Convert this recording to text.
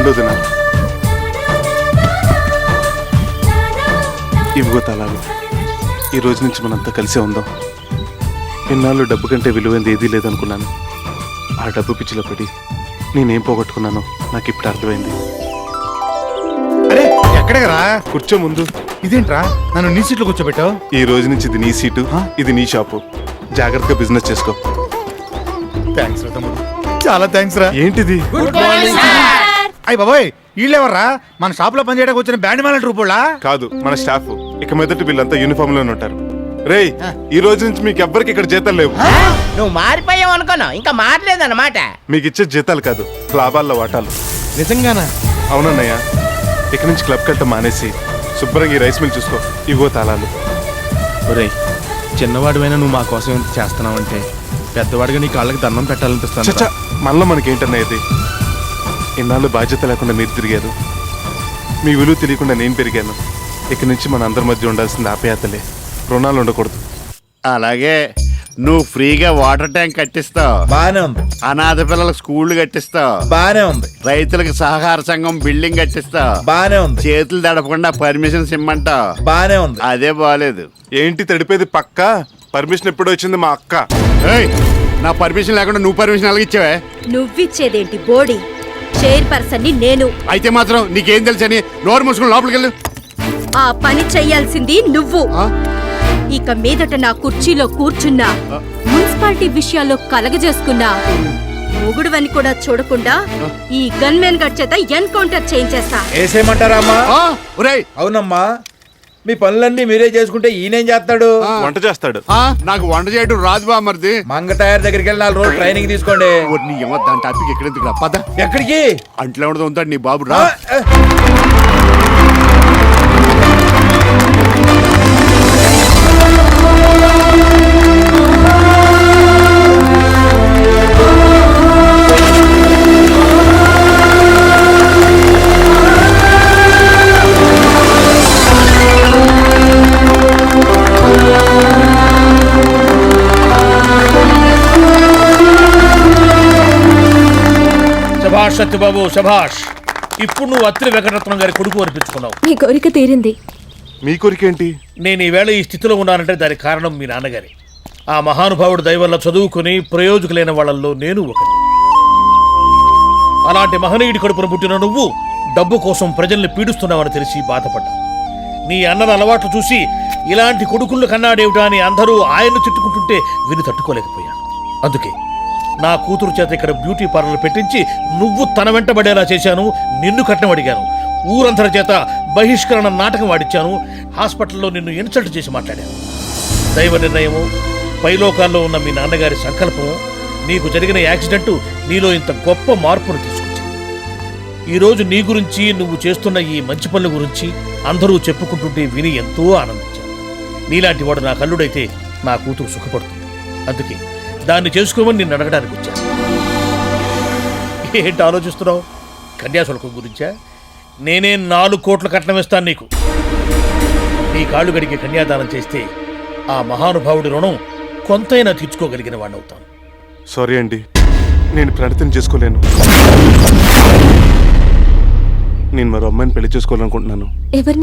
ఉండు వదినా. ఇవిగో తాళాలు. ఈ రోజు నుంచి మనంతా కలిసే ఉందాం. ఇన్నాళ్ళు డబ్బు కంటే విలువైంది ఏదీ లేదనుకున్నాను. ఆ డబ్బు పిచ్చిలో పడి నేనేం పోగొట్టుకున్నానో నాకు ఇప్పుడు అర్థమైంది. అరే ఎక్కడికి రా? కూర్చో ముందు. ఇదేంట్రా నన్ను నీ సీట్లో కూర్చోబెట్టావు? ఈ రోజు నుంచి ఇది నీ సీటు, ఇది నీ షాపు. జాగ్రత్తగా బిజినెస్ చేసుకో. థ్యాంక్స్ రా తమ్ముడు, చాలా థ్యాంక్స్ రా. ఏంటిది? అయ్య బాబాయ్, వీళ్ళెవర్రా? మన షాప్ లో పనిచేయడానికి వచ్చిన బ్యాండ్ మేనేజర్ రూపోళ్ళా? కాదు, మన స్టాఫ్. ఇక మీదట వీళ్ళంతా యూనిఫామ్ లోనే ఉంటారు. రేయ్, ఈ రోజు నుంచి మీకు ఎవ్వరికి ఇక్కడ జీతాలు లేవు. నువ్వు మారిపోయావు అనుకోను, ఇంకా మారలేదన్నమాట. మీకు ఇచ్చే జీతాలు కాదు, లాభాల్లో వాటాలు. నిజంగానా? అవునన్నయ్య. ఇక నుంచి క్లబ్ కట్ట మానేసి శుభ్రంగా ఈ రైస్ మిల్ చూసుకో. ఇగో తాళాలు. ఒరేయ్, చిన్నవాడివైనా నువ్వు మా కోసం ఎంత చేస్తున్నావంటే పెద్దవాడిగా నీ కాళ్ళకి దండం పెట్టాలనిపిస్తాను. చచ్చా, మనలో మనకేంటన్నయ్య ఇది? ఇన్నాళ్ళు బాధ్యత లేకుండా మీరు తిరిగారు, మీ విలువ తెలియకుండా నేను పెరిగాను. ఇక నుంచి మన అందరి మధ్య ఉండాల్సింది ఆప్యాయతలే, రుణాలు ఉండకూడదు. అలాగే నువ్వు ఫ్రీగా వాటర్ ట్యాంక్ కట్టిస్తావు, బానే ఉంది. అనాథ పిల్లలకు స్కూళ్లు కట్టిస్తావు, బానే ఉంది. రైతులకు సహకార సంఘం బిల్డింగ్ కట్టిస్తావు, బానే ఉంది. చేతులు తడపకుండా పర్మిషన్స్ ఇమ్మంటావు. బానే ఉంది. అదే బాలేదు. ఏంటి తడిపేది? పక్క పర్మిషన్ ఎప్పుడో వచ్చింది మా అక్క. ఏయ్, నా పర్మిషన్ లేకుండా నువ్వు పర్మిషన్ ఎలాగిచ్చావే? నువ్విచ్చేదేంటి బోడి? చైర్పర్సన్ ని నేను. అయితే మాత్రం నీకేం తెలుసని నోరు మూసుకుని లోపలికి వెళ్ళు. ఆ పని చెయ్యాల్సింది నువ్వు. ఇక మీదట నా కుర్చీలో కూర్చున్నా, మున్సిపాలిటీ విషయాల్లో కలగజేసుకున్నా, మొగుడువని కూడా చూడకుండా ఈ గన్మెన్ గడ్ చేత ఎన్కౌంటర్ చేయించేస్తా. వేసేయమంటారా అమ్మా? ఒరేయ్, అవునమ్మా, మీ పనులన్నీ మీరే చేసుకుంటే ఈయనేం చేస్తాడు? వంట చేస్తాడు. నాకు వంట చేయడం రాదు బా మరిది. మంగ టైర్ దగ్గరికి వెళ్ళి 4 రోజులు ట్రైనింగ్ తీసుకోండి. నీ ఏమో దాని టాపిక్ ఎక్కడెందుకు రా, పద. ఎక్కడికి? అంట్లో ఉండదు ఉంటాడు నీ బాబు రా. శభాష్ సత్యబాబు, శభాష్. ఇప్పుడు నువ్వు అత్రి వెంకటరత్నం గారి కొడుకు అనిపించుకున్నావు. నీ కోరిక తీరింది. మీ కోరికేంటి? నేను ఈవేళ ఈ స్థితిలో ఉన్నానంటే దానికి కారణం మీ నాన్నగారి. ఆ మహానుభావుడు దయ వల్ల చదువుకుని ప్రయోజకులైన వాళ్ళల్లో నేను ఒకటి. అలాంటి మహనీయుడి కడుపున పుట్టిన నువ్వు డబ్బు కోసం ప్రజల్ని పీడిస్తున్నావని తెలిసి బాధపడ్డా. నీ అన్నల అలవాట్లు చూసి ఇలాంటి కొడుకుళ్ళు కన్నాడేమిటా అని అందరూ ఆయన్ను తిట్టుకుంటుంటే విని తట్టుకోలేకపోయాను. అందుకే నా కూతురు చేత ఇక్కడ బ్యూటీ పార్లర్ పెట్టించి నువ్వు తన వెంటబడేలా చేశాను. నిన్ను కట్నం అడిగాను. ఊరందరి చేత బహిష్కరణ నాటకం ఆడిచ్చాను. హాస్పిటల్లో నిన్ను ఇన్సల్ట్ చేసి మాట్లాడాను. దైవ నిర్ణయము, పైలోకాల్లో ఉన్న మీ నాన్నగారి సంకల్పము, నీకు జరిగిన యాక్సిడెంట్ నీలో ఇంత గొప్ప మార్పును తీసుకొచ్చింది. ఈరోజు నీ గురించి, నువ్వు చేస్తున్న ఈ మంచి పనుల గురించి అందరూ చెప్పుకుంటుంటే విని ఎంతో ఆనందించాను. నీలాంటి వాడు నా కల్లుడైతే నా కూతురు సుఖపడుతుంది. అందుకే దాన్ని చేసుకోమని నిన్ను అడగడానికి వచ్చాను. ఏంటి ఆలోచిస్తున్నావు? కన్యాశుల్కం గురించా? నేనే 4 కోట్ల కట్నం ఇస్తాను నీకు. నీ కాళ్ళు గడికి కన్యాదానం చేస్తే ఆ మహానుభావుడి రుణం కొంతైనా తీర్చుకోగలిగిన వాడిని అవుతాను. సారీ అండి, నేను ప్రణతిని చేసుకోలేను. నేను మరో అమ్మాయిని పెళ్లి చేసుకోవాలనుకుంటున్నాను.